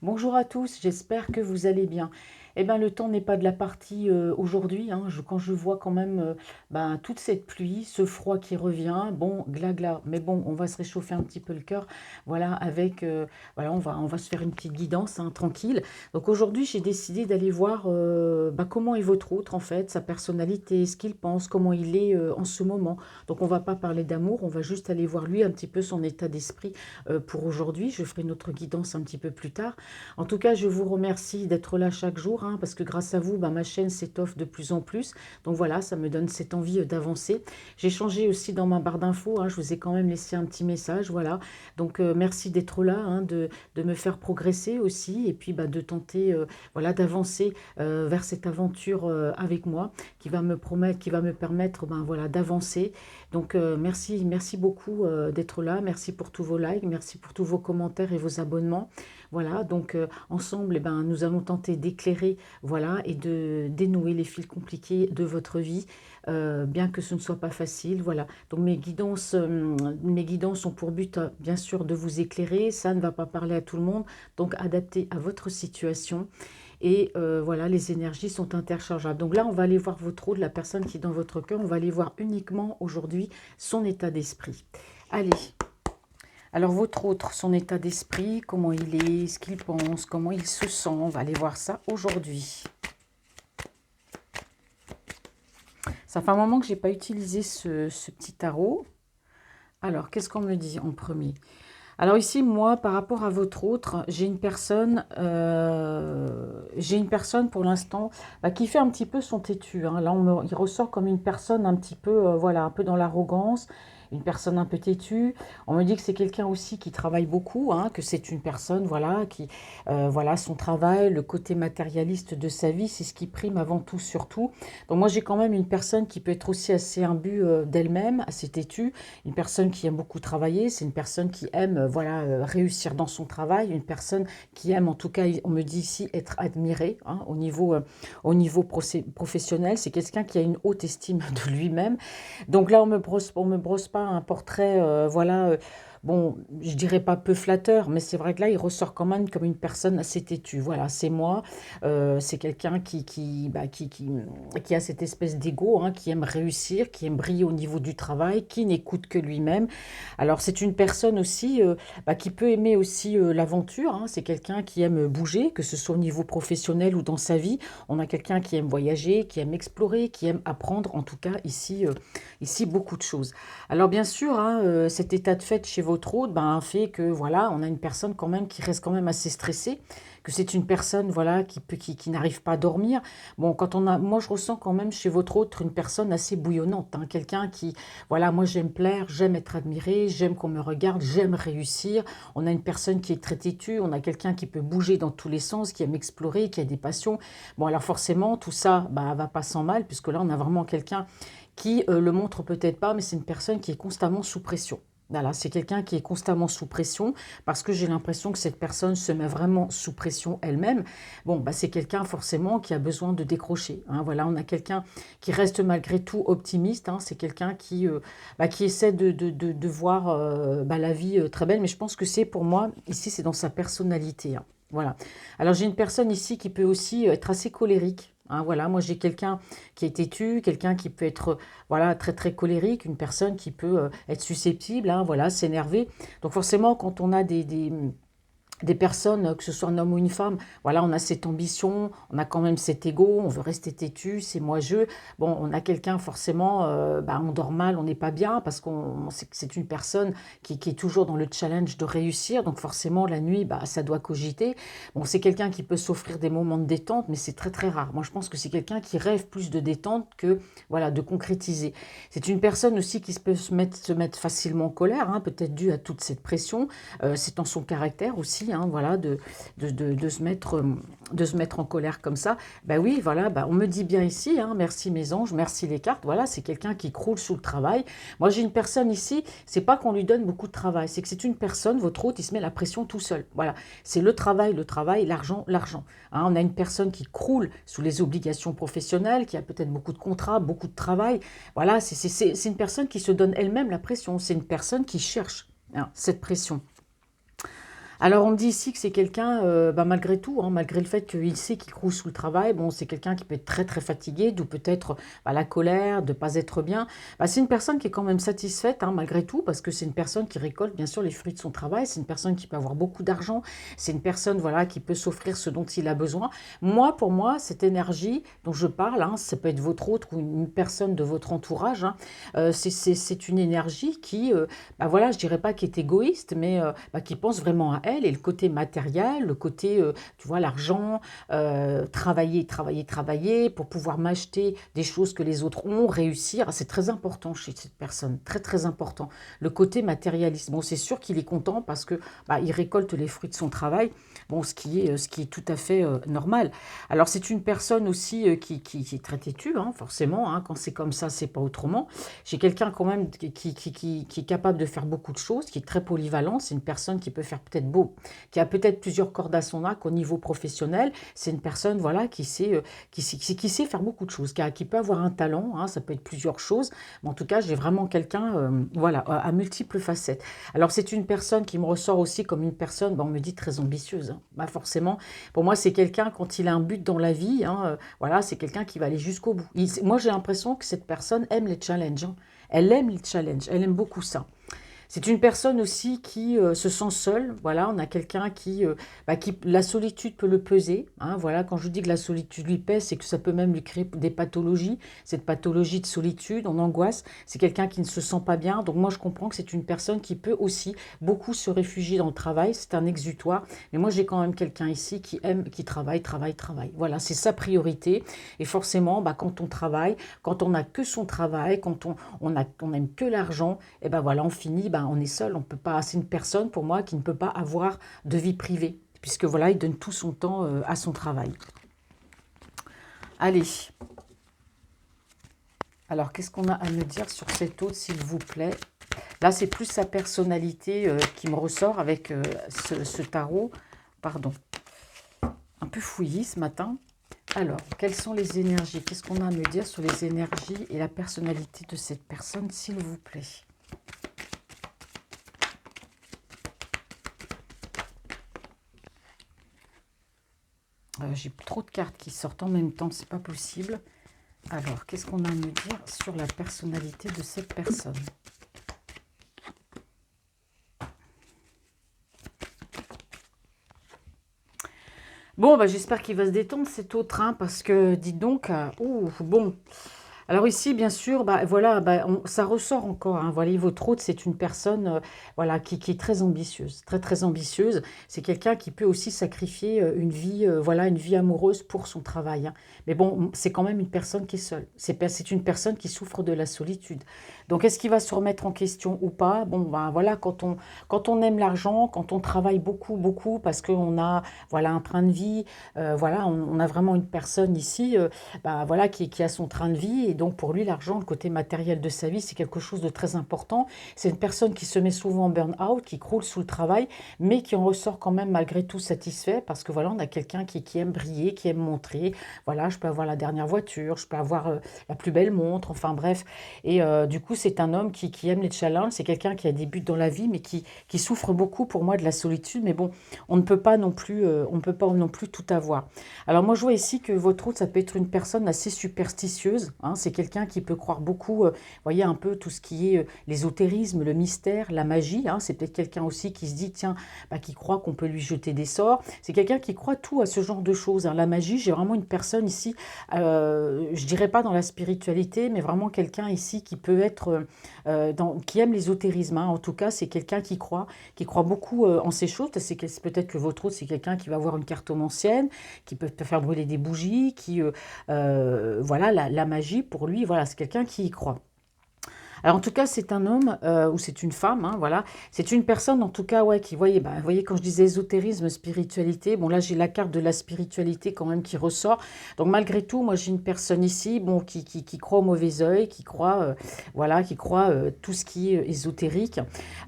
Bonjour à tous, j'espère que vous allez bien. Eh bien, le temps n'est pas de la partie aujourd'hui, hein. Quand je vois quand même toute cette pluie, ce froid qui revient, bon, gla gla, mais bon, on va se réchauffer un petit peu le cœur, voilà, voilà, on va se faire une petite guidance, hein, tranquille. Donc aujourd'hui, j'ai décidé d'aller voir comment est votre autre, en fait, sa personnalité, ce qu'il pense, comment il est en ce moment. Donc on va pas parler d'amour, on va juste aller voir lui un petit peu son état d'esprit pour aujourd'hui. Je ferai notre guidance un petit peu plus tard. En tout cas, je vous remercie d'être là chaque jour, hein, parce que grâce à vous, ma chaîne s'étoffe de plus en plus. Donc voilà, ça me donne cette envie d'avancer. J'ai changé aussi dans ma barre d'infos, hein, je vous ai quand même laissé un petit message, voilà. Donc merci d'être là, hein, de me faire progresser aussi, et puis de tenter voilà, d'avancer vers cette aventure avec moi, qui va me permettre voilà, d'avancer. Donc merci, merci beaucoup d'être là, merci pour tous vos likes, merci pour tous vos commentaires et vos abonnements. Voilà, donc ensemble, nous allons tenter d'éclairer, voilà, et de dénouer les fils compliqués de votre vie, bien que ce ne soit pas facile. Voilà, donc mes guidances ont pour but, bien sûr, de vous éclairer. Ça ne va pas parler à tout le monde, donc adapté à votre situation. Et voilà, les énergies sont interchangeables. Donc là, on va aller voir votre rôle, la personne qui est dans votre cœur. On va aller voir uniquement aujourd'hui son état d'esprit. Allez. Alors, votre autre, son état d'esprit, comment il est, ce qu'il pense, comment il se sent, on va aller voir ça aujourd'hui. Ça fait un moment que je n'ai pas utilisé ce petit tarot. Alors, qu'est-ce qu'on me dit en premier? Alors ici, moi, par rapport à votre autre, j'ai une personne pour l'instant qui fait un petit peu son têtu, hein. Là, il ressort comme une personne un petit peu, voilà, un peu dans l'arrogance, une personne un peu têtue. On me dit que c'est quelqu'un aussi qui travaille beaucoup, hein, que c'est une personne, voilà, voilà, son travail, le côté matérialiste de sa vie, c'est ce qui prime avant tout, surtout. Donc moi, j'ai quand même une personne qui peut être aussi assez imbue d'elle-même, assez têtue, une personne qui aime beaucoup travailler, c'est une personne qui aime voilà, réussir dans son travail, une personne qui aime, en tout cas, on me dit ici, être admirée, hein, au niveau professionnel. C'est quelqu'un qui a une haute estime de lui-même. Donc là, on me brosse pas un portrait, voilà, bon, je dirais pas peu flatteur, mais c'est vrai que là, il ressort quand même comme une personne assez têtue. Voilà, c'est moi. C'est quelqu'un qui a cette espèce d'ego, hein, qui aime réussir, qui aime briller au niveau du travail, qui n'écoute que lui-même. Alors, c'est une personne aussi qui peut aimer aussi l'aventure, hein. C'est quelqu'un qui aime bouger, que ce soit au niveau professionnel ou dans sa vie. On a quelqu'un qui aime voyager, qui aime explorer, qui aime apprendre, en tout cas ici beaucoup de choses. Alors bien sûr, hein, cet état de fait chez votre hôte fait que voilà, on a une personne quand même qui reste quand même assez stressée, que c'est une personne voilà qui n'arrive pas à dormir. Bon, moi je ressens quand même chez votre autre une personne assez bouillonnante, hein, quelqu'un qui voilà, moi j'aime plaire, j'aime être admirée, j'aime qu'on me regarde, j'aime réussir. On a une personne qui est très têtue, on a quelqu'un qui peut bouger dans tous les sens, qui aime explorer, qui a des passions. Bon, alors forcément tout ça va pas sans mal, puisque là on a vraiment quelqu'un qui le montre peut-être pas, mais c'est une personne qui est constamment sous pression. Voilà, c'est quelqu'un qui est constamment sous pression parce que j'ai l'impression que cette personne se met vraiment sous pression elle-même. Bon, c'est quelqu'un forcément qui a besoin de décrocher, hein. Voilà, on a quelqu'un qui reste malgré tout optimiste, hein. C'est quelqu'un qui essaie de voir la vie très belle, mais je pense que c'est pour moi, ici, c'est dans sa personnalité, hein. Voilà. Alors j'ai une personne ici qui peut aussi être assez colérique, hein. Voilà, moi j'ai quelqu'un qui est têtu, quelqu'un qui peut être voilà, très très colérique, une personne qui peut être susceptible, hein, voilà, s'énerver. Donc forcément, quand on a des personnes, que ce soit un homme ou une femme, voilà, on a cette ambition, on a quand même cet ego, on veut rester têtu, c'est moi-je. Bon, on a quelqu'un forcément, on dort mal, on n'est pas bien, parce c'est une personne qui est toujours dans le challenge de réussir, donc forcément la nuit, ça doit cogiter. Bon, c'est quelqu'un qui peut s'offrir des moments de détente, mais c'est très très rare. Moi, je pense que c'est quelqu'un qui rêve plus de détente que, voilà, de concrétiser. C'est une personne aussi qui peut se mettre facilement en colère, hein, peut-être dû à toute cette pression. C'est dans son caractère aussi, hein, voilà, de se mettre en colère comme ça. Oui, voilà, on me dit bien ici, hein, merci mes anges, merci les cartes. Voilà, c'est quelqu'un qui croule sous le travail. Moi, j'ai une personne ici, c'est pas qu'on lui donne beaucoup de travail, c'est que c'est une personne, votre hôte, il se met la pression tout seul. Voilà, c'est le travail, l'argent, l'argent. Hein, on a une personne qui croule sous les obligations professionnelles, qui a peut-être beaucoup de contrats, beaucoup de travail. Voilà, c'est une personne qui se donne elle-même la pression. C'est une personne qui cherche, hein, cette pression. Alors, on me dit ici que c'est quelqu'un, bah, malgré tout, hein, malgré le fait qu'il sait qu'il croule sous le travail, bon, c'est quelqu'un qui peut être très très fatigué, d'où peut-être bah, la colère, de ne pas être bien. Bah, c'est une personne qui est quand même satisfaite, hein, malgré tout, parce que c'est une personne qui récolte bien sûr les fruits de son travail, c'est une personne qui peut avoir beaucoup d'argent, c'est une personne voilà, qui peut s'offrir ce dont il a besoin. Moi, pour moi, cette énergie dont je parle, hein, ça peut être votre autre ou une personne de votre entourage, hein, c'est une énergie qui, bah, voilà, je dirais pas qui est égoïste, mais bah, qui pense vraiment à elle et le côté matériel, le côté, tu vois, l'argent, travailler, travailler, travailler pour pouvoir m'acheter des choses que les autres ont, réussir, c'est très important chez cette personne, très très important. Le côté matérialiste, bon, c'est sûr qu'il est content parce que bah, il récolte les fruits de son travail, bon, ce qui est tout à fait normal. Alors c'est une personne aussi qui est très têtue, hein, forcément, hein, quand c'est comme ça, c'est pas autrement. J'ai quelqu'un quand même qui est capable de faire beaucoup de choses, qui est très polyvalent. C'est une personne qui peut faire peut-être beau, qui a peut-être plusieurs cordes à son arc au niveau professionnel. C'est une personne voilà, qui sait faire beaucoup de choses, qui peut avoir un talent, hein, ça peut être plusieurs choses. Mais en tout cas, j'ai vraiment quelqu'un voilà, à multiples facettes. Alors c'est une personne qui me ressort aussi comme une personne, on me dit très ambitieuse. Hein. Bah, forcément, pour moi, c'est quelqu'un quand il a un but dans la vie, hein, voilà, c'est quelqu'un qui va aller jusqu'au bout. Moi, j'ai l'impression que cette personne aime les challenges. Hein. Elle aime les challenges, elle aime beaucoup ça. C'est une personne aussi qui se sent seule. Voilà, on a quelqu'un qui la solitude peut le peser. Hein, voilà, quand je dis que la solitude lui pèse, c'est que ça peut même lui créer des pathologies. Cette pathologie de solitude, en angoisse, c'est quelqu'un qui ne se sent pas bien. Donc moi, je comprends que c'est une personne qui peut aussi beaucoup se réfugier dans le travail. C'est un exutoire. Mais moi, j'ai quand même quelqu'un ici qui aime, qui travaille, travaille, travaille. Voilà, c'est sa priorité. Et forcément, bah, quand on travaille, quand on n'a que son travail, quand on aime que l'argent, et ben voilà, on finit, ben on est seul, on peut pas. C'est une personne pour moi qui ne peut pas avoir de vie privée, puisque voilà, il donne tout son temps à son travail. Allez. Alors, qu'est-ce qu'on a à me dire sur cet autre, s'il vous plaît? Là, c'est plus sa personnalité qui me ressort avec ce tarot. Pardon. Un peu fouillis ce matin. Alors, quelles sont les énergies? Qu'est-ce qu'on a à me dire sur les énergies et la personnalité de cette personne, s'il vous plaît? J'ai trop de cartes qui sortent en même temps, c'est pas possible. Alors, qu'est-ce qu'on a à me dire sur la personnalité de cette personne? Bon, bah, j'espère qu'il va se détendre cet autre, hein, parce que, dites donc, bon... Alors ici, bien sûr, bah, voilà, bah, ça ressort encore. Hein, voilà, votre hôte, c'est une personne voilà, qui est très ambitieuse, très très ambitieuse. C'est quelqu'un qui peut aussi sacrifier une vie, voilà, une vie amoureuse pour son travail. Hein. Mais bon, c'est quand même une personne qui est seule. C'est une personne qui souffre de la solitude. Donc, est-ce qu'il va se remettre en question ou pas? Bon, ben voilà, quand on aime l'argent, quand on travaille beaucoup, beaucoup, parce qu'on a voilà, un train de vie, voilà, on a vraiment une personne ici bah, voilà, qui a son train de vie. Et donc, pour lui, l'argent, le côté matériel de sa vie, c'est quelque chose de très important. C'est une personne qui se met souvent en burn-out, qui croule sous le travail, mais qui en ressort quand même malgré tout satisfait, parce que voilà, on a quelqu'un qui aime briller, qui aime montrer. Voilà, je peux avoir la dernière voiture, je peux avoir la plus belle montre, enfin bref. Et du coup, c'est un homme qui aime les challenges. C'est quelqu'un qui a des buts dans la vie, mais qui souffre beaucoup pour moi de la solitude. Mais bon, on ne peut pas non plus, on ne peut pas non plus tout avoir. Alors moi, je vois ici que votre hôte, ça peut être une personne assez superstitieuse. Hein, c'est quelqu'un qui peut croire beaucoup, voyez, un peu tout ce qui est l'ésotérisme, le mystère, la magie. Hein, c'est peut-être quelqu'un aussi qui se dit, tiens, bah, qui croit qu'on peut lui jeter des sorts. C'est quelqu'un qui croit tout à ce genre de choses. Hein. La magie, j'ai vraiment une personne ici, je dirais pas dans la spiritualité, mais vraiment quelqu'un ici qui peut être, qui aime l'ésotérisme. Hein. En tout cas, c'est quelqu'un qui croit beaucoup en ces choses. C'est peut-être que votre hôte, c'est quelqu'un qui va avoir une cartomancienne, qui peut te faire brûler des bougies, voilà, la magie, pour lui, voilà, c'est quelqu'un qui y croit. Alors en tout cas, c'est un homme ou c'est une femme, hein, voilà. C'est une personne en tout cas, ouais, qui, voyez, quand je disais ésotérisme, spiritualité, bon là j'ai la carte de la spiritualité quand même qui ressort. Donc malgré tout, moi j'ai une personne ici, bon, qui croit au mauvais œil, qui croit, voilà, qui croit tout ce qui est ésotérique.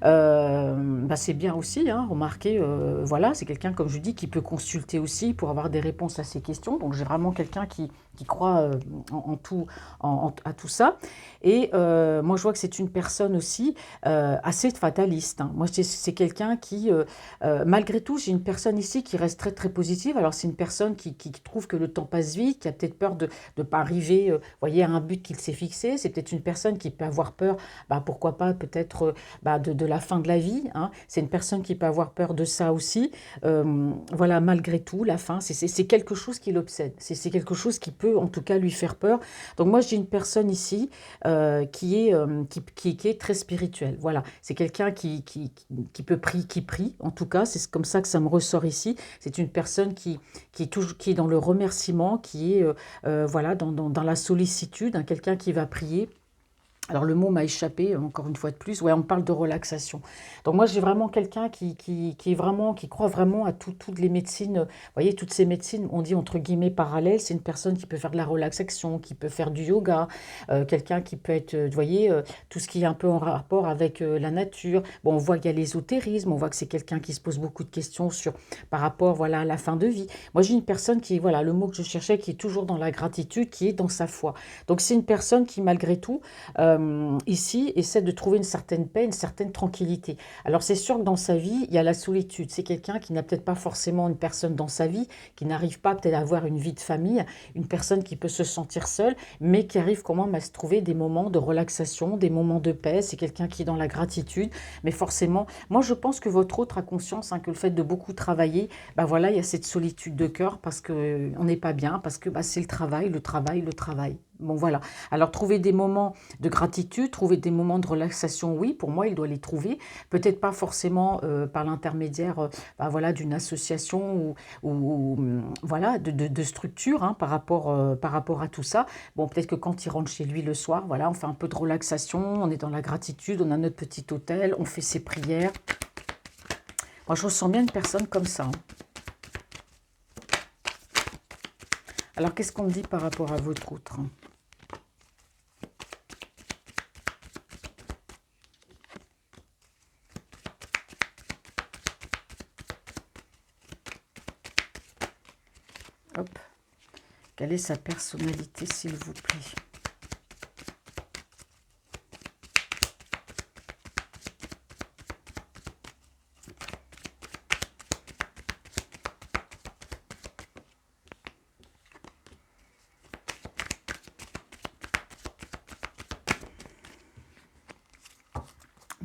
Bah, c'est bien aussi, hein, remarquez, voilà, c'est quelqu'un, comme je dis, qui peut consulter aussi pour avoir des réponses à ces questions. Donc j'ai vraiment quelqu'un qui croit en tout, à tout ça. Et moi, je je vois que c'est une personne aussi assez fataliste, hein. Moi, c'est quelqu'un qui, malgré tout, j'ai une personne ici qui reste très très positive. Alors, c'est une personne qui trouve que le temps passe vite, qui a peut-être peur de ne pas arriver, voyez, à un but qu'il s'est fixé. C'est peut-être une personne qui peut avoir peur, bah, pourquoi pas, peut-être bah, de la fin de la vie, hein. C'est une personne qui peut avoir peur de ça aussi. Voilà, malgré tout, la fin, c'est quelque chose qui l'obsède. C'est quelque chose qui peut, en tout cas, lui faire peur. Donc moi, j'ai une personne ici qui est très spirituelle. Voilà, c'est quelqu'un qui peut prier, qui prie. En tout cas, c'est comme ça que ça me ressort ici. C'est une personne qui est dans le remerciement, qui est voilà, dans la sollicitude, hein, quelqu'un qui va prier. Alors le mot m'a échappé, encore une fois de plus. Ouais, on parle de relaxation. Donc moi, j'ai vraiment quelqu'un qui est vraiment, qui croit vraiment à toutes les médecines. Vous voyez, toutes ces médecines, on dit entre guillemets parallèles. C'est une personne qui peut faire de la relaxation, qui peut faire du yoga, quelqu'un qui peut être, vous voyez, tout ce qui est un peu en rapport avec la nature. Bon, on voit qu'il y a l'ésotérisme, on voit que c'est quelqu'un qui se pose beaucoup de questions sur, par rapport, voilà, à la fin de vie. Moi, j'ai une personne qui, voilà, le mot que je cherchais, qui est toujours dans la gratitude, qui est dans sa foi. Donc c'est une personne qui, malgré tout, ici, essaie de trouver une certaine paix, une certaine tranquillité. Alors c'est sûr que dans sa vie, il y a la solitude. C'est quelqu'un qui n'a peut-être pas forcément une personne dans sa vie, qui n'arrive pas peut-être à avoir une vie de famille, une personne qui peut se sentir seule, mais qui arrive quand même à se trouver des moments de relaxation, des moments de paix. C'est quelqu'un qui est dans la gratitude, mais forcément, moi je pense que votre autre a conscience, hein, que le fait de beaucoup travailler, bah voilà, il y a cette solitude de cœur parce que on n'est pas bien, parce que bah, c'est le travail, le travail, le travail. Bon voilà. Alors trouver des moments de gratitude, trouver des moments de relaxation, oui, pour moi, il doit les trouver. Peut-être pas forcément par l'intermédiaire bah, voilà, d'une association voilà, de structure, hein, par rapport à tout ça. Bon, peut-être que quand il rentre chez lui le soir, voilà, on fait un peu de relaxation, on est dans la gratitude, on a notre petit hôtel, on fait ses prières. Moi, je ressens bien une personne comme ça, hein. Alors, qu'est-ce qu'on me dit par rapport à votre autre, hein? Hop. Quelle est sa personnalité, s'il vous plaît?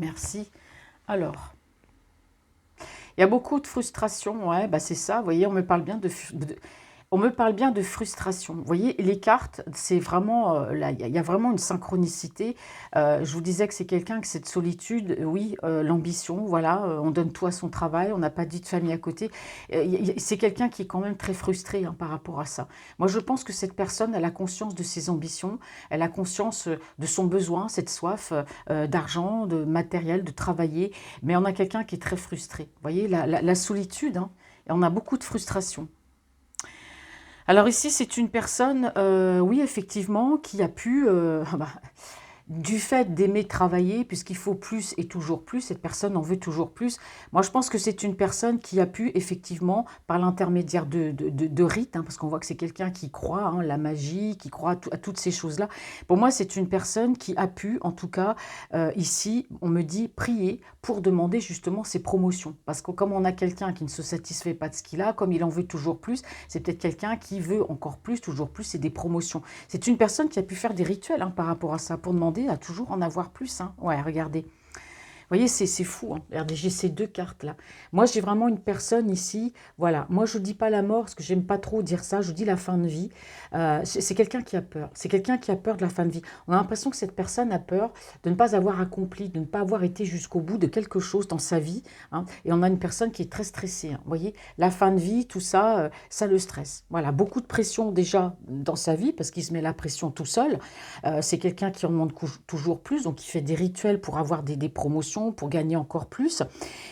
Merci. Alors, il y a beaucoup de frustration, ouais, bah c'est ça, vous voyez, on me parle bien on me parle bien de frustration. Vous voyez, les cartes, c'est vraiment, là, il y a vraiment une synchronicité. Je vous disais que c'est quelqu'un que cette solitude, oui, l'ambition, voilà, on donne tout à son travail, on n'a pas dit de famille à côté. C'est quelqu'un qui est quand même très frustré, hein, par rapport à ça. Moi, je pense que cette personne, elle a conscience de ses ambitions, elle a conscience de son besoin, cette soif d'argent, de matériel, de travailler, mais on a quelqu'un qui est très frustré. Vous voyez, la solitude, hein, et on a beaucoup de frustration. Alors ici, c'est une personne, oui, effectivement, qui a pu, bah, du fait d'aimer travailler, puisqu'il faut plus et toujours plus, cette personne en veut toujours plus. Moi, je pense que c'est une personne qui a pu, effectivement, par l'intermédiaire de rites, hein, parce qu'on voit que c'est quelqu'un qui croit, hein, la magie, qui croit à toutes ces choses-là. Pour moi, c'est une personne qui a pu, en tout cas, ici, on me dit, prier pour demander justement ses promotions. Parce que comme on a quelqu'un qui ne se satisfait pas de ce qu'il a, comme il en veut toujours plus, c'est peut-être quelqu'un qui veut encore plus, toujours plus, et des promotions. C'est une personne qui a pu faire des rituels, hein, par rapport à ça, pour demander à toujours en avoir plus, hein. Ouais, regardez. Vous voyez, c'est fou, hein. Regardez, j'ai ces deux cartes-là. Moi, j'ai vraiment une personne ici. Voilà. Moi, je ne dis pas la mort, parce que j'aime pas trop dire ça. Je dis la fin de vie. C'est quelqu'un qui a peur. C'est quelqu'un qui a peur de la fin de vie. On a l'impression que cette personne a peur de ne pas avoir accompli, de ne pas avoir été jusqu'au bout de quelque chose dans sa vie, hein. Et on a une personne qui est très stressée, hein. Vous voyez, la fin de vie, tout ça, ça le stresse. Voilà, beaucoup de pression déjà dans sa vie, parce qu'il se met la pression tout seul. C'est quelqu'un qui en demande toujours plus, donc il fait des rituels pour avoir des promotions, pour gagner encore plus.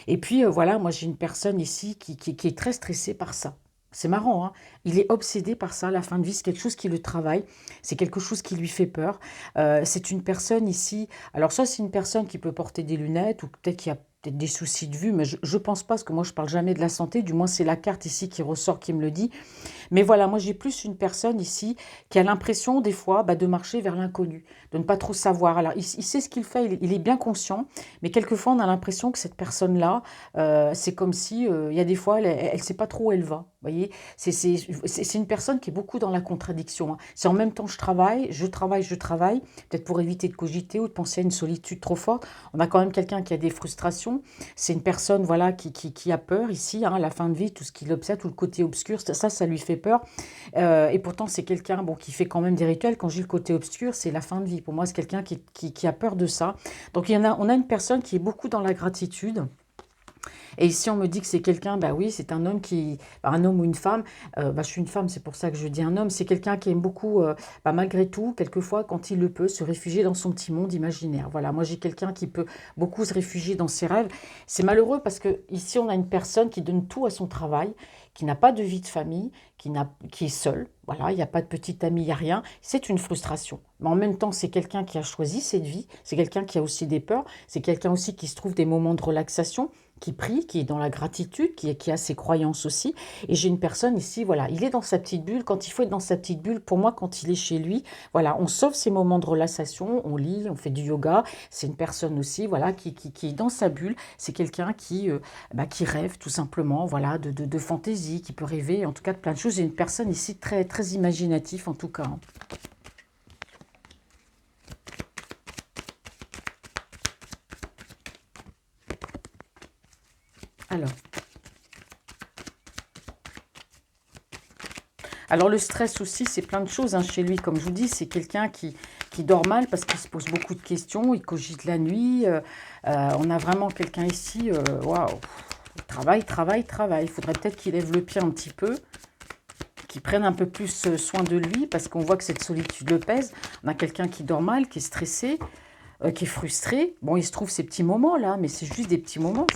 Et puis voilà, moi j'ai une personne ici qui est très stressée par ça. C'est marrant, hein. Il est obsédé par ça. La fin de vie, c'est quelque chose qui le travaille. C'est quelque chose qui lui fait peur. C'est une personne ici. Alors, soit c'est une personne qui peut porter des lunettes, ou peut-être qu'il y a peut-être des soucis de vue, mais je ne pense pas, parce que moi, je ne parle jamais de la santé. Du moins, c'est la carte ici qui ressort, qui me le dit. Mais voilà, moi j'ai plus une personne ici qui a l'impression des fois de marcher vers l'inconnu, de ne pas trop savoir. Alors il sait ce qu'il fait, il est bien conscient, mais quelquefois on a l'impression que cette personne-là, c'est comme si, il y a des fois, elle sait pas trop où elle va. Vous voyez, c'est une personne qui est beaucoup dans la contradiction, hein. C'est en même temps je travaille, je travaille, je travaille, peut-être pour éviter de cogiter ou de penser à une solitude trop forte. On a quand même quelqu'un qui a des frustrations. C'est une personne, voilà, qui a peur ici, hein, la fin de vie, tout ce qui l'obsède, tout le côté obscur, ça lui fait peur. Et pourtant, c'est quelqu'un, bon, qui fait quand même des rituels. Quand je dis le côté obscur, c'est la fin de vie. Pour moi, c'est quelqu'un qui a peur de ça. Donc, on a une personne qui est beaucoup dans la gratitude. Et ici, on me dit que c'est quelqu'un, bah oui, c'est un homme un homme ou une femme, je suis une femme, c'est pour ça que je dis un homme, c'est quelqu'un qui aime beaucoup, malgré tout, quelquefois, quand il le peut, se réfugier dans son petit monde imaginaire. Voilà, moi j'ai quelqu'un qui peut beaucoup se réfugier dans ses rêves. C'est malheureux parce que ici, on a une personne qui donne tout à son travail, qui n'a pas de vie de famille, qui est seule. Voilà, il n'y a pas de petite amie, il n'y a rien. C'est une frustration. Mais en même temps, c'est quelqu'un qui a choisi cette vie. C'est quelqu'un qui a aussi des peurs. C'est quelqu'un aussi qui se trouve des moments de relaxation, qui prie, qui est dans la gratitude, qui a ses croyances aussi. Et j'ai une personne ici, voilà, il est dans sa petite bulle. Quand il faut être dans sa petite bulle, pour moi, quand il est chez lui, voilà, on sauve ces moments de relaxation, on lit, on fait du yoga. C'est une personne aussi, voilà, qui est dans sa bulle. C'est quelqu'un qui rêve tout simplement, voilà, de fantaisie, qui peut rêver, en tout cas, de plein de choses. J'ai une personne ici très, très imaginative, en tout cas, hein. Alors. Alors le stress aussi, c'est plein de choses, hein, chez lui. Comme je vous dis, c'est quelqu'un qui dort mal parce qu'il se pose beaucoup de questions, il cogite la nuit. On a vraiment quelqu'un ici, waouh, travail, travail, travail. Il faudrait peut-être qu'il lève le pied un petit peu, qu'il prenne un peu plus soin de lui parce qu'on voit que cette solitude le pèse. On a quelqu'un qui dort mal, qui est stressé, qui est frustré. Bon, il se trouve ces petits moments là, mais c'est juste des petits moments.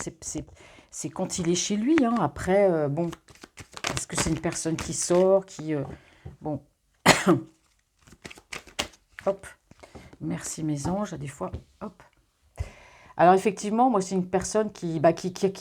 C'est quand il est chez lui, hein. Après, bon, est-ce que c'est une personne qui sort, bon, hop, merci mes anges, à des fois, hop. Alors effectivement, moi c'est une personne qui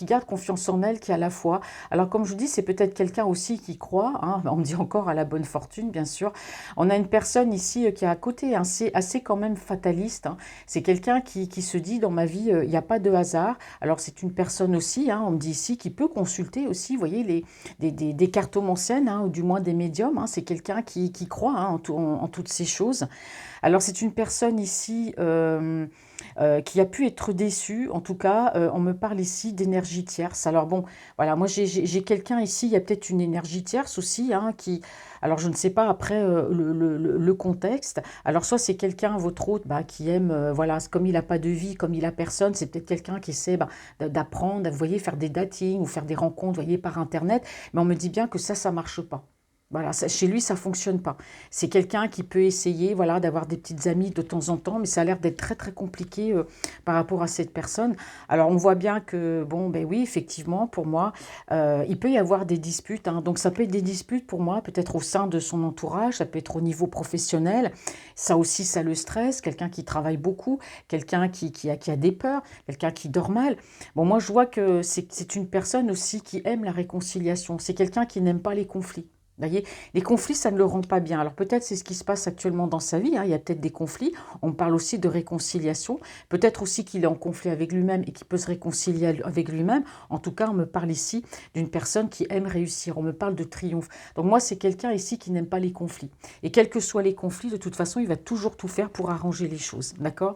garde confiance en elle, qui a la foi. Alors comme je vous dis, c'est peut-être quelqu'un aussi qui croit, hein, on me dit encore à la bonne fortune, bien sûr. On a une personne ici qui est à côté, hein, assez quand même fataliste, hein. C'est quelqu'un qui se dit, dans ma vie, il n'y a pas de hasard. Alors c'est une personne aussi, hein, on me dit ici, qui peut consulter aussi, vous voyez, des cartomanciennes, hein, ou du moins des médiums, hein. C'est quelqu'un qui croit, hein, en toutes ces choses. Alors c'est une personne ici qui a pu être déçue. En tout cas, on me parle ici d'énergie tierce. Alors bon, voilà, moi j'ai quelqu'un ici, il y a peut-être une énergie tierce aussi, hein, alors je ne sais pas après le contexte. Alors soit c'est quelqu'un, votre hôte, qui aime, voilà, comme il n'a pas de vie, comme il a personne, c'est peut-être quelqu'un qui essaie d'apprendre, vous voyez, faire des datings ou faire des rencontres, vous voyez, par Internet. Mais on me dit bien que ça marche pas. Voilà, chez lui, ça fonctionne pas. C'est quelqu'un qui peut essayer, voilà, d'avoir des petites amies de temps en temps, mais ça a l'air d'être très très compliqué par rapport à cette personne. Alors on voit bien que, bon, ben oui, effectivement, pour moi, il peut y avoir des disputes, hein. Donc ça peut être des disputes pour moi, peut-être au sein de son entourage, ça peut être au niveau professionnel. Ça aussi, ça le stresse. Quelqu'un qui travaille beaucoup, quelqu'un qui a des peurs, quelqu'un qui dort mal. Bon, moi, je vois que c'est une personne aussi qui aime la réconciliation. C'est quelqu'un qui n'aime pas les conflits. Vous voyez, les conflits, ça ne le rend pas bien. Alors peut-être c'est ce qui se passe actuellement dans sa vie, hein. Il y a peut-être des conflits. On parle aussi de réconciliation. Peut-être aussi qu'il est en conflit avec lui-même et qu'il peut se réconcilier avec lui-même. En tout cas, on me parle ici d'une personne qui aime réussir. On me parle de triomphe. Donc moi, c'est quelqu'un ici qui n'aime pas les conflits. Et quels que soient les conflits, de toute façon, il va toujours tout faire pour arranger les choses. D'accord ?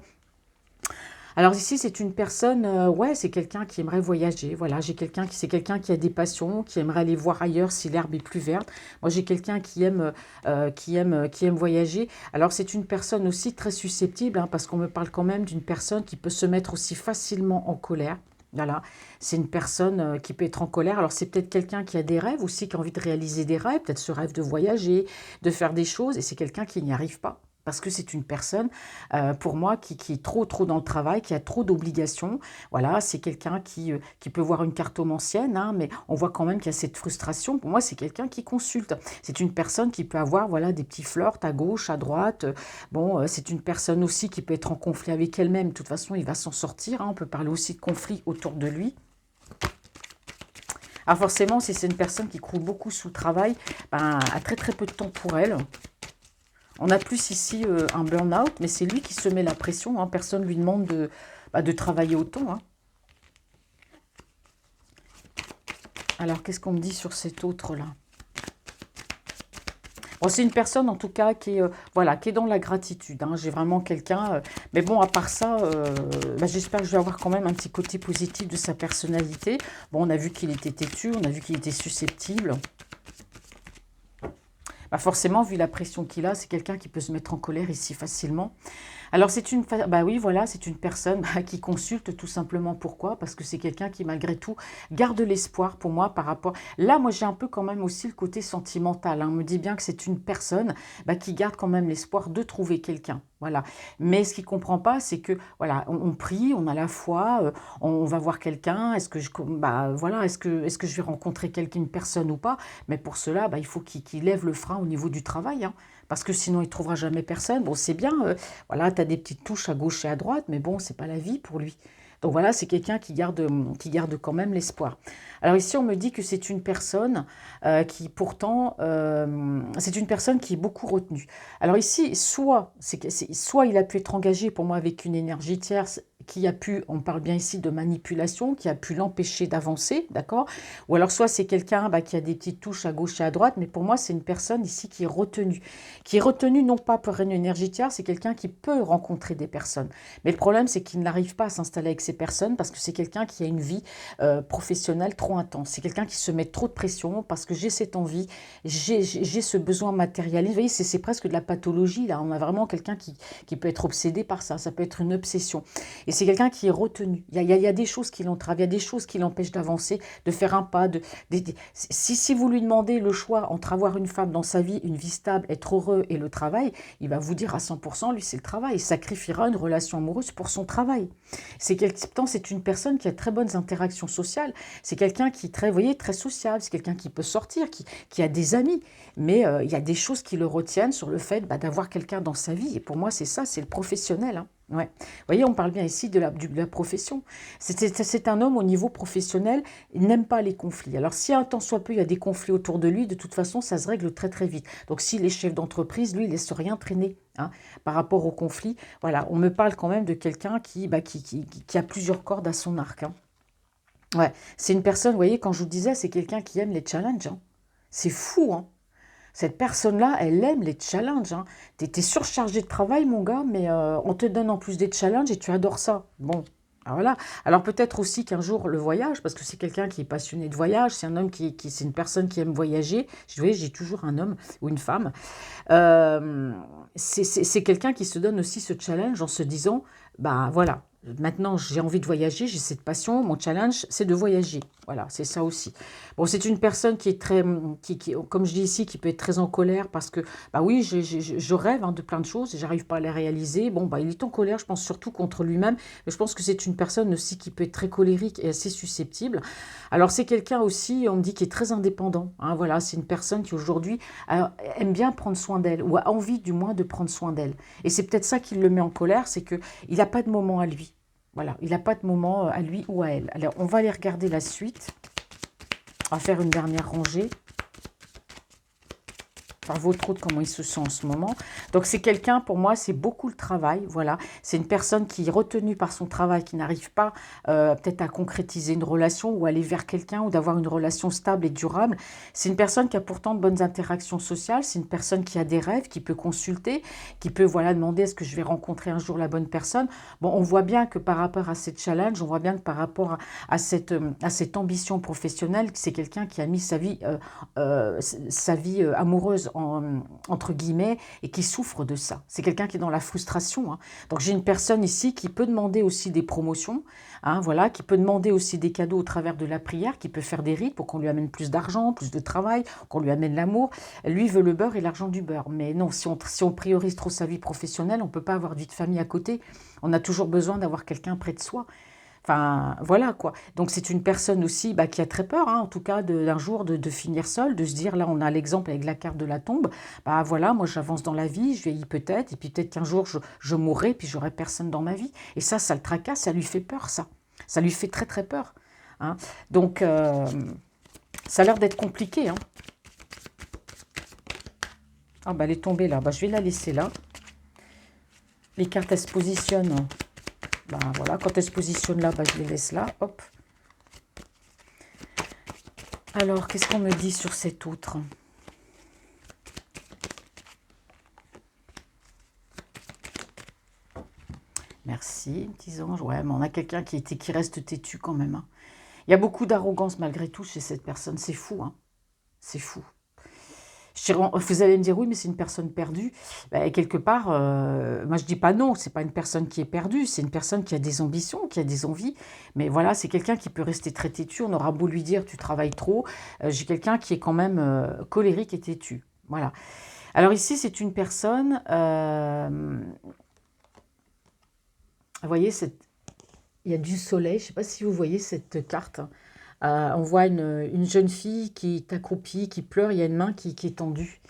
Alors ici, c'est une personne, ouais, c'est quelqu'un qui aimerait voyager. Voilà, c'est quelqu'un qui a des passions, qui aimerait aller voir ailleurs si l'herbe est plus verte. Moi, j'ai quelqu'un qui aime voyager. Alors c'est une personne aussi très susceptible, hein, parce qu'on me parle quand même d'une personne qui peut se mettre aussi facilement en colère. Voilà, c'est une personne qui peut être en colère. Alors c'est peut-être quelqu'un qui a des rêves aussi, qui a envie de réaliser des rêves, peut-être ce rêve de voyager, de faire des choses, et c'est quelqu'un qui n'y arrive pas. Parce que c'est une personne, pour moi, qui est trop, trop dans le travail, qui a trop d'obligations. Voilà, c'est quelqu'un qui peut voir une cartomancienne, hein, mais on voit quand même qu'il y a cette frustration. Pour moi, c'est quelqu'un qui consulte. C'est une personne qui peut avoir, voilà, des petits flirts à gauche, à droite. Bon, c'est une personne aussi qui peut être en conflit avec elle-même. De toute façon, il va s'en sortir, hein. On peut parler aussi de conflits autour de lui. Alors forcément, si c'est une personne qui croule beaucoup sous le travail, ben, a très très peu de temps pour elle. On a plus ici un burn-out, mais c'est lui qui se met la pression, hein. Personne ne lui demande de travailler autant, hein. Alors, qu'est-ce qu'on me dit sur cet autre-là? Bon, c'est une personne, en tout cas, qui est, voilà, qui est dans la gratitude, hein. J'ai vraiment quelqu'un... mais bon, à part ça, bah, j'espère que je vais avoir quand même un petit côté positif de sa personnalité. Bon, on a vu qu'il était têtu, on a vu qu'il était susceptible. Bah forcément, vu la pression qu'il a, c'est quelqu'un qui peut se mettre en colère ici facilement. Alors, bah oui, voilà, c'est une personne bah, qui consulte tout simplement. Pourquoi? Parce que c'est quelqu'un qui, malgré tout, garde l'espoir pour moi par rapport... Là, moi, j'ai un peu quand même aussi le côté sentimental, hein. On me dit bien que c'est une personne bah, qui garde quand même l'espoir de trouver quelqu'un. Voilà. Mais ce qu'il ne comprend pas, c'est que, voilà, on prie, on a la foi, on va voir quelqu'un, bah, voilà, est-ce que je vais rencontrer quelqu'un, une personne ou pas? Mais pour cela, bah, il faut qu'il lève le frein au niveau du travail, hein, parce que sinon, il ne trouvera jamais personne. Bon, c'est bien, voilà, tu as des petites touches à gauche et à droite, mais bon, c'est pas la vie pour lui. Donc voilà, c'est quelqu'un qui garde quand même l'espoir. Alors ici, on me dit que c'est une personne qui pourtant, c'est une personne qui est beaucoup retenue. Alors ici, soit il a pu être engagé pour moi avec une énergie tierce qui a pu, on parle bien ici de manipulation, qui a pu l'empêcher d'avancer, d'accord? Ou alors soit c'est quelqu'un bah, qui a des petites touches à gauche et à droite, mais pour moi c'est une personne ici qui est retenue. Qui est retenue non pas par une énergie tierce, c'est quelqu'un qui peut rencontrer des personnes. Mais le problème c'est qu'il n'arrive pas à s'installer avec ces personnes parce que c'est quelqu'un qui a une vie professionnelle trop intense. C'est quelqu'un qui se met trop de pression parce que j'ai cette envie, j'ai ce besoin matérialiste. Vous voyez, c'est presque de la pathologie là. On a vraiment quelqu'un qui peut être obsédé par ça. Ça peut être une obsession. Et c'est quelqu'un qui est retenu. Il y a des choses qui l'entravent, il y a des choses qui l'empêchent d'avancer, de faire un pas. Si vous lui demandez le choix entre avoir une femme dans sa vie, une vie stable, être heureux et le travail, il va vous dire à 100%, lui c'est le travail. Il sacrifiera une relation amoureuse pour son travail. C'est une personne qui a très bonnes interactions sociales. C'est quelqu'un qui est très, vous voyez, très sociable. C'est quelqu'un qui peut sortir, qui a des amis. Mais il y a des choses qui le retiennent sur le fait bah, d'avoir quelqu'un dans sa vie. Et pour moi, c'est ça, c'est le professionnel, hein. Ouais. Vous voyez, on parle bien ici de la profession. C'est un homme au niveau professionnel, il n'aime pas les conflits. Alors, si un tant soit peu, il y a des conflits autour de lui, de toute façon, ça se règle très très vite. Donc, s'il est chef d'entreprise, lui, il ne laisse rien traîner, hein, par rapport au conflit. Voilà, on me parle quand même de quelqu'un qui a plusieurs cordes à son arc, hein. Ouais, c'est une personne, vous voyez, quand je vous disais, c'est quelqu'un qui aime les challenges, hein. C'est fou, hein. Cette personne-là, elle aime les challenges, hein. T'es surchargé de travail, mon gars, mais on te donne en plus des challenges et tu adores ça. Bon, alors voilà. Alors peut-être aussi qu'un jour, le voyage, parce que c'est quelqu'un qui est passionné de voyage, c'est un homme c'est une personne qui aime voyager. Vous voyez, j'ai toujours un homme ou une femme. Euh, c'est quelqu'un qui se donne aussi ce challenge en se disant, bah voilà, maintenant j'ai envie de voyager, j'ai cette passion, mon challenge c'est de voyager. Voilà, c'est ça aussi. Bon, c'est une personne qui est très, comme je dis ici, qui peut être très en colère parce que, bah oui, je rêve hein, de plein de choses et j'arrive pas à les réaliser. Bon, bah il est en colère, je pense surtout contre lui-même, mais je pense que c'est une personne aussi qui peut être très colérique et assez susceptible. Alors c'est quelqu'un aussi, on me dit, qui est très indépendant, hein, voilà, c'est une personne qui aujourd'hui aime bien prendre soin d'elle, ou a envie du moins de prendre soin d'elle. Et c'est peut-être ça qui le met en colère, c'est qu'il n'a pas de moment à lui. Voilà, il n'a pas de moment à lui ou à elle. Alors, on va aller regarder la suite. On va faire une dernière rangée. Par votre autre, comment il se sent en ce moment. Donc, c'est quelqu'un, pour moi, c'est beaucoup le travail. Voilà, c'est une personne qui est retenue par son travail, qui n'arrive pas peut-être à concrétiser une relation ou aller vers quelqu'un ou d'avoir une relation stable et durable. C'est une personne qui a pourtant de bonnes interactions sociales. C'est une personne qui a des rêves, qui peut consulter, qui peut voilà, demander est-ce que je vais rencontrer un jour la bonne personne. Bon, on voit bien que par rapport à cette challenge, on voit bien que par rapport à cette ambition professionnelle, c'est quelqu'un qui a mis sa vie amoureuse entre guillemets et qui souffre de ça. C'est quelqu'un qui est dans la frustration, hein. Donc j'ai une personne ici qui peut demander aussi des promotions, hein, voilà, qui peut demander aussi des cadeaux au travers de la prière, qui peut faire des rites pour qu'on lui amène plus d'argent, plus de travail, qu'on lui amène l'amour. Lui veut le beurre et l'argent du beurre. Mais non, si on priorise trop sa vie professionnelle, on ne peut pas avoir de vie de famille à côté. On a toujours besoin d'avoir quelqu'un près de soi. Enfin, voilà quoi. Donc c'est une personne aussi bah, qui a très peur, hein, en tout cas, d'un jour de finir seule, de se dire, là on a l'exemple avec la carte de la tombe, bah voilà, moi j'avance dans la vie, je vieillis peut-être, et puis peut-être qu'un jour je mourrai, puis j'aurai personne dans ma vie. Et ça le tracasse, ça lui fait peur, ça. Ça lui fait très très peur, hein. Donc, Ça a l'air d'être compliqué, hein. Ah, bah, elle est tombée là. Bah, je vais la laisser là. Les cartes, elles se positionnent. Bah, voilà, quand elles se positionnent là, bah, je les laisse là. Hop. Alors, qu'est-ce qu'on me dit sur cet autre? Merci, petits anges. Ouais, mais on a quelqu'un qui reste têtu quand même, hein. Il y a beaucoup d'arrogance malgré tout chez cette personne. C'est fou, hein. C'est fou. Vous allez me dire, oui, mais c'est une personne perdue. Ben, quelque part, moi je dis pas non, c'est pas une personne qui est perdue, c'est une personne qui a des ambitions, qui a des envies. Mais voilà, c'est quelqu'un qui peut rester très têtu. On aura beau lui dire, tu travailles trop. J'ai quelqu'un qui est quand même colérique et têtu. Voilà. Alors ici, c'est une personne, vous voyez, il y a du soleil. Je ne sais pas si vous voyez cette carte. On voit une jeune fille qui est accroupie, qui pleure. Il y a une main qui est tendue.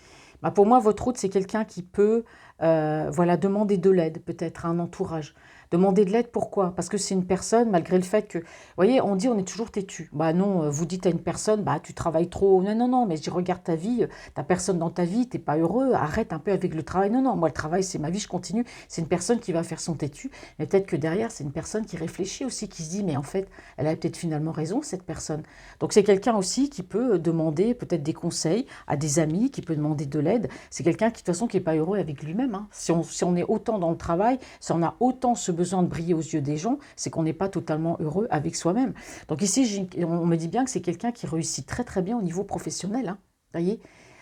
Bah, pour moi, votre hôte, c'est quelqu'un qui peut voilà, demander de l'aide, peut-être à un entourage. Demander de l'aide, pourquoi? Parce que c'est une personne, malgré le fait que... Vous voyez, on dit on est toujours têtu. Bah non, vous dites à une personne, bah tu travailles trop. Non, non, non, mais je dis, regarde ta vie, t'as personne dans ta vie, t'es pas heureux, arrête un peu avec le travail. Non, non, moi le travail, c'est ma vie, je continue. C'est une personne qui va faire son têtu. Mais peut-être que derrière, c'est une personne qui réfléchit aussi, qui se dit, mais en fait, elle a peut-être finalement raison, cette personne. Donc c'est quelqu'un aussi qui peut demander peut-être des conseils à des amis, qui peut demander de l'aide. C'est quelqu'un qui de toute façon qui n'est pas heureux avec lui-même, hein. Si on est autant dans le travail, si on a autant ce besoin de briller aux yeux des gens, c'est qu'on n'est pas totalement heureux avec soi-même. Donc ici, on me dit bien que c'est quelqu'un qui réussit très très bien au niveau professionnel, hein. Vous voyez?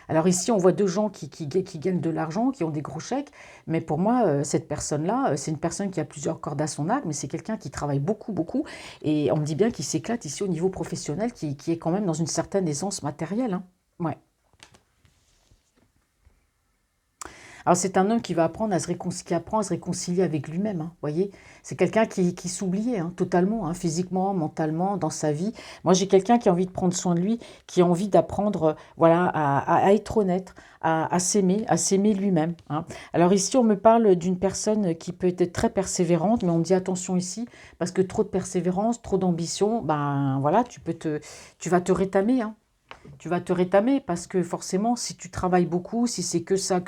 Alors ici, on voit deux gens qui gagnent de l'argent, qui ont des gros chèques, mais pour moi, cette personne-là, c'est une personne qui a plusieurs cordes à son arc, mais c'est quelqu'un qui travaille beaucoup, beaucoup, et on me dit bien qu'il s'éclate ici au niveau professionnel, qui est quand même dans une certaine aisance matérielle, hein. Ouais. Alors c'est un homme qui va apprendre qui apprend à se réconcilier avec lui-même, hein, voyez. C'est quelqu'un qui s'oubliait, hein, totalement, hein, physiquement, mentalement, dans sa vie. Moi, j'ai quelqu'un qui a envie de prendre soin de lui, qui a envie d'apprendre, voilà, à être honnête, à s'aimer lui-même, hein. Alors ici, on me parle d'une personne qui peut être très persévérante, mais on me dit attention ici, parce que trop de persévérance, trop d'ambition, ben voilà, tu vas te rétamer, hein. Tu vas te rétamer parce que forcément, si tu travailles beaucoup, si c'est que ça,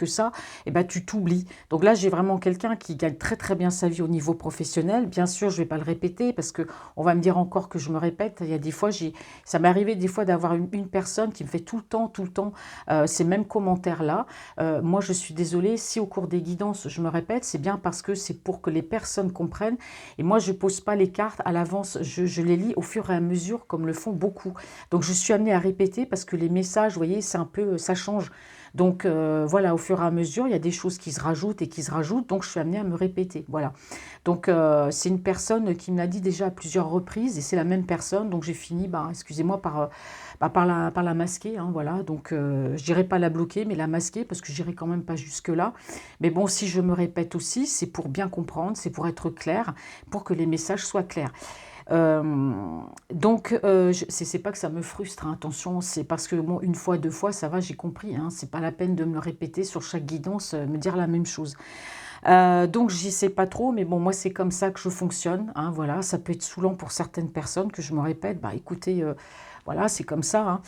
eh ben, tu t'oublies. Donc là, j'ai vraiment quelqu'un qui gagne très très bien sa vie au niveau professionnel. Bien sûr, je ne vais pas le répéter parce que on va me dire encore que je me répète. Il y a des fois, ça m'est arrivé des fois d'avoir une personne qui me fait tout le temps ces mêmes commentaires-là. Moi, je suis désolée, si au cours des guidances, je me répète, c'est bien parce que c'est pour que les personnes comprennent. Et moi, je ne pose pas les cartes à l'avance, je les lis au fur et à mesure, comme le font beaucoup. Donc, je suis amenée à répéter parce que les messages, vous voyez, c'est un peu, ça change. Donc, voilà, au fur et à mesure, il y a des choses qui se rajoutent et qui se rajoutent. Donc, je suis amenée à me répéter. Voilà. Donc, c'est une personne qui me l'a dit déjà à plusieurs reprises et c'est la même personne. Donc, j'ai fini, bah, excusez-moi, par la masquer, hein, voilà. Donc, je dirais pas la bloquer, mais la masquer parce que j'irai quand même pas jusque-là. Mais bon, si je me répète aussi, c'est pour bien comprendre, c'est pour être clair, pour que les messages soient clairs. Donc, c'est pas que ça me frustre, hein, attention, c'est parce que bon, une fois, deux fois, ça va, j'ai compris, hein, c'est pas la peine de me le répéter sur chaque guidance, me dire la même chose. Donc, j'y sais pas trop, mais bon, moi, c'est comme ça que je fonctionne, hein, voilà, ça peut être saoulant pour certaines personnes que je me répète, bah écoutez, voilà, c'est comme ça, hein.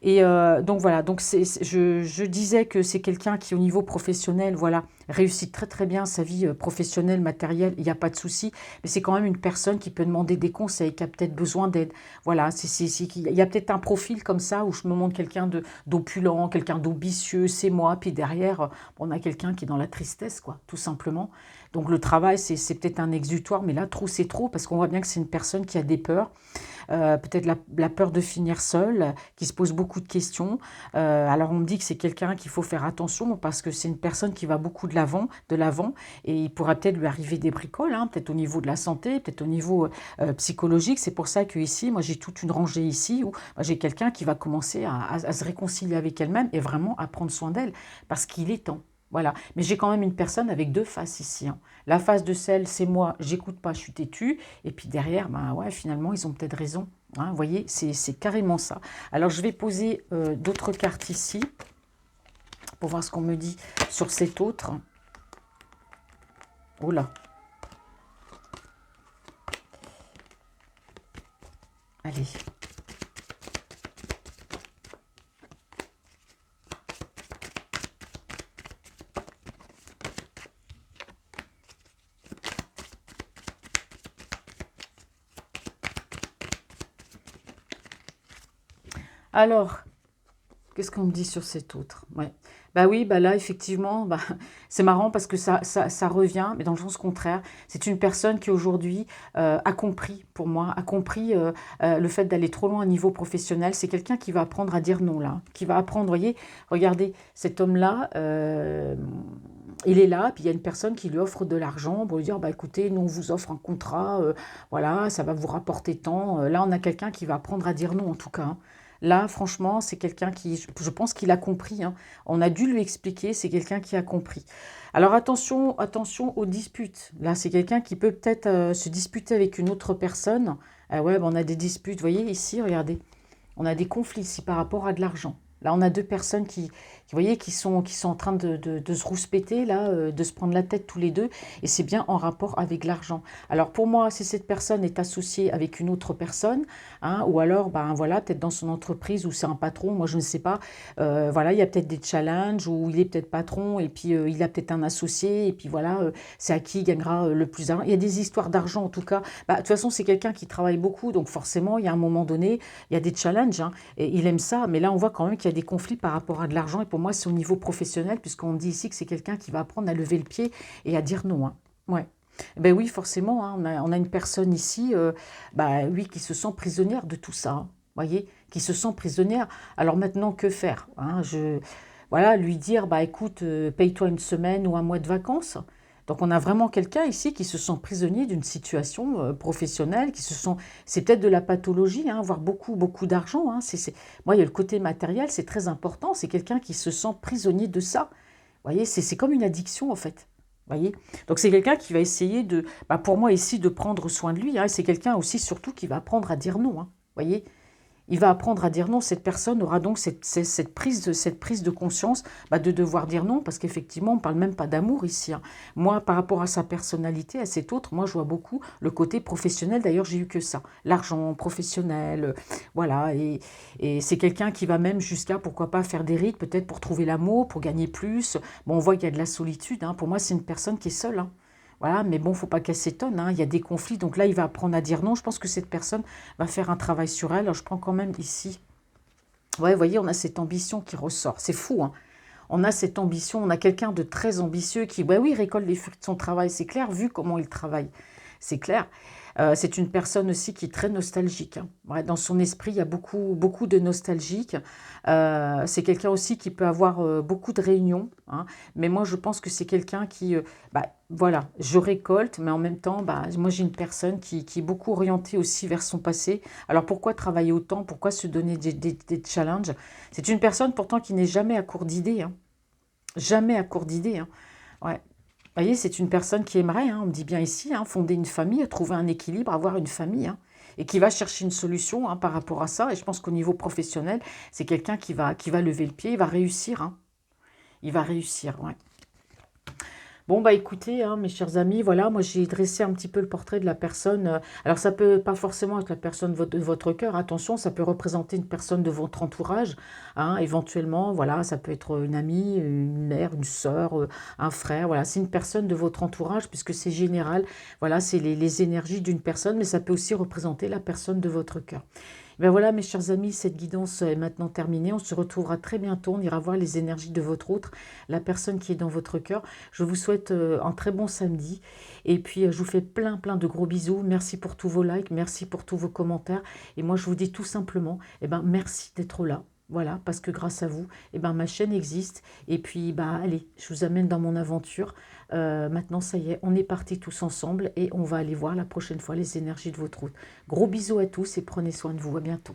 Et donc voilà, donc je disais que c'est quelqu'un qui au niveau professionnel, voilà, réussit très très bien sa vie professionnelle, matérielle, il n'y a pas de souci, mais c'est quand même une personne qui peut demander des conseils, qui a peut-être besoin d'aide. Voilà, il y a peut-être un profil comme ça où je me montre quelqu'un d'opulent, quelqu'un d'ambitieux, c'est moi, puis derrière, on a quelqu'un qui est dans la tristesse, quoi, tout simplement. Donc le travail, c'est peut-être un exutoire, mais là, trop, c'est trop, parce qu'on voit bien que c'est une personne qui a des peurs, peut-être la peur de finir seule, qui se pose beaucoup de questions. Alors on me dit que c'est quelqu'un qu'il faut faire attention parce que c'est une personne qui va beaucoup de l'avant et il pourra peut-être lui arriver des bricoles, hein, peut-être au niveau de la santé, peut-être au niveau psychologique. C'est pour ça que ici, moi j'ai toute une rangée ici où j'ai quelqu'un qui va commencer à se réconcilier avec elle-même et vraiment à prendre soin d'elle parce qu'il est temps. Voilà. Mais j'ai quand même une personne avec deux faces ici, hein. La face de celle, c'est moi, j'écoute pas, je suis têtue. Et puis derrière, ben ouais, finalement, ils ont peut-être raison, hein. Vous voyez, c'est carrément ça. Alors, je vais poser d'autres cartes ici pour voir ce qu'on me dit sur cet autre. Oh là. Allez. Alors, qu'est-ce qu'on me dit sur cet autre? Ouais. Bah oui, bah là, effectivement, bah, c'est marrant parce que ça revient, mais dans le sens contraire. C'est une personne qui aujourd'hui a compris, pour moi, a compris le fait d'aller trop loin au niveau professionnel. C'est quelqu'un qui va apprendre à dire non, là. Qui va apprendre, voyez, regardez, cet homme-là, il est là, puis il y a une personne qui lui offre de l'argent pour lui dire, bah écoutez, nous on vous offre un contrat, voilà, ça va vous rapporter tant. Là, on a quelqu'un qui va apprendre à dire non, en tout cas, hein. Là, franchement, c'est quelqu'un qui, je pense qu'il a compris, hein. On a dû lui expliquer, c'est quelqu'un qui a compris. Alors attention, attention aux disputes. Là, c'est quelqu'un qui peut peut-être se disputer avec une autre personne. Ah ouais, ben, on a des disputes. Vous voyez ici, regardez, on a des conflits ici par rapport à de l'argent. Là, on a deux personnes vous voyez, qui sont en train de se rouspéter, là, de se prendre la tête tous les deux, et c'est bien en rapport avec l'argent. Alors pour moi, si cette personne est associée avec une autre personne, hein, ou alors, ben voilà, peut-être dans son entreprise, ou c'est un patron, moi je ne sais pas, voilà, il y a peut-être des challenges, ou il est peut-être patron, et puis il a peut-être un associé, et puis voilà, c'est à qui il gagnera le plus d'argent. Il y a des histoires d'argent, en tout cas. Bah, de toute façon, c'est quelqu'un qui travaille beaucoup, donc forcément, il y a un moment donné, il y a des challenges, hein, et il aime ça, mais là, on voit quand même qu'il y a des conflits par rapport à de l'argent, et pour moi, c'est au niveau professionnel, puisqu'on dit ici que c'est quelqu'un qui va apprendre à lever le pied et à dire non, hein. Ouais. Ben oui, forcément, hein, on a une personne ici, bah oui, qui se sent prisonnière de tout ça, hein, voyez, qui se sent prisonnière. Alors maintenant, que faire, hein, voilà, lui dire, bah écoute, paye-toi une semaine ou un mois de vacances. Donc on a vraiment quelqu'un ici qui se sent prisonnier d'une situation professionnelle, c'est peut-être de la pathologie, hein, voire beaucoup, beaucoup d'argent, hein. Moi, il y a le côté matériel, c'est très important. C'est quelqu'un qui se sent prisonnier de ça. Vous voyez, c'est comme une addiction en fait. Vous voyez, donc c'est quelqu'un qui va essayer bah, pour moi ici, de prendre soin de lui, hein. C'est quelqu'un aussi surtout qui va apprendre à dire non, hein. Vous voyez, il va apprendre à dire non. Cette personne aura donc cette prise de conscience, bah, de devoir dire non, parce qu'effectivement, on ne parle même pas d'amour ici, hein. Moi, par rapport à sa personnalité, à cet autre, moi, je vois beaucoup le côté professionnel. D'ailleurs, j'ai eu que ça. L'argent professionnel, voilà. Et c'est quelqu'un qui va même jusqu'à, pourquoi pas, faire des rites, peut-être pour trouver l'amour, pour gagner plus. Bon, on voit qu'il y a de la solitude, hein. Pour moi, c'est une personne qui est seule, hein. Voilà, mais bon, faut pas qu'elle s'étonne, hein. Il y a des conflits, donc là, il va apprendre à dire non. Je pense que cette personne va faire un travail sur elle. Alors, je prends quand même ici. Ouais, vous voyez, on a cette ambition qui ressort. C'est fou, hein. On a cette ambition, on a quelqu'un de très ambitieux qui, ouais, oui, récolte les fruits de son travail. C'est clair, vu comment il travaille. C'est clair. C'est une personne aussi qui est très nostalgique, hein. Ouais, dans son esprit, il y a beaucoup, beaucoup de nostalgique. C'est quelqu'un aussi qui peut avoir beaucoup de réunions, hein. Mais moi, je pense que c'est quelqu'un qui, bah, voilà, je récolte, mais en même temps, bah, moi, j'ai une personne qui est beaucoup orientée aussi vers son passé. Alors, pourquoi travailler autant? Pourquoi se donner des challenges? C'est une personne pourtant qui n'est jamais à court d'idées, hein. Jamais à court d'idées, hein. Ouais. Vous voyez, c'est une personne qui aimerait, hein, on me dit bien ici, hein, fonder une famille, trouver un équilibre, avoir une famille, hein, et qui va chercher une solution, hein, par rapport à ça. Et je pense qu'au niveau professionnel, c'est quelqu'un qui va lever le pied, il va réussir, hein. Il va réussir, ouais. Bon, bah écoutez, hein, mes chers amis, voilà, moi j'ai dressé un petit peu le portrait de la personne. Alors ça peut pas forcément être la personne de votre cœur, attention, ça peut représenter une personne de votre entourage, hein, éventuellement, voilà, ça peut être une amie, une mère, une sœur, un frère, voilà, c'est une personne de votre entourage, puisque c'est général, voilà, c'est les énergies d'une personne, mais ça peut aussi représenter la personne de votre cœur. Ben voilà, mes chers amis, cette guidance est maintenant terminée. On se retrouvera très bientôt. On ira voir les énergies de votre autre, la personne qui est dans votre cœur. Je vous souhaite un très bon samedi. Et puis, je vous fais plein, plein de gros bisous. Merci pour tous vos likes. Merci pour tous vos commentaires. Et moi, je vous dis tout simplement, eh ben, merci d'être là. Voilà, parce que grâce à vous, eh ben, ma chaîne existe. Et puis, bah, allez, je vous amène dans mon aventure. Maintenant, ça y est, on est partis tous ensemble et on va aller voir la prochaine fois les énergies de votre route. Gros bisous à tous et prenez soin de vous. À bientôt.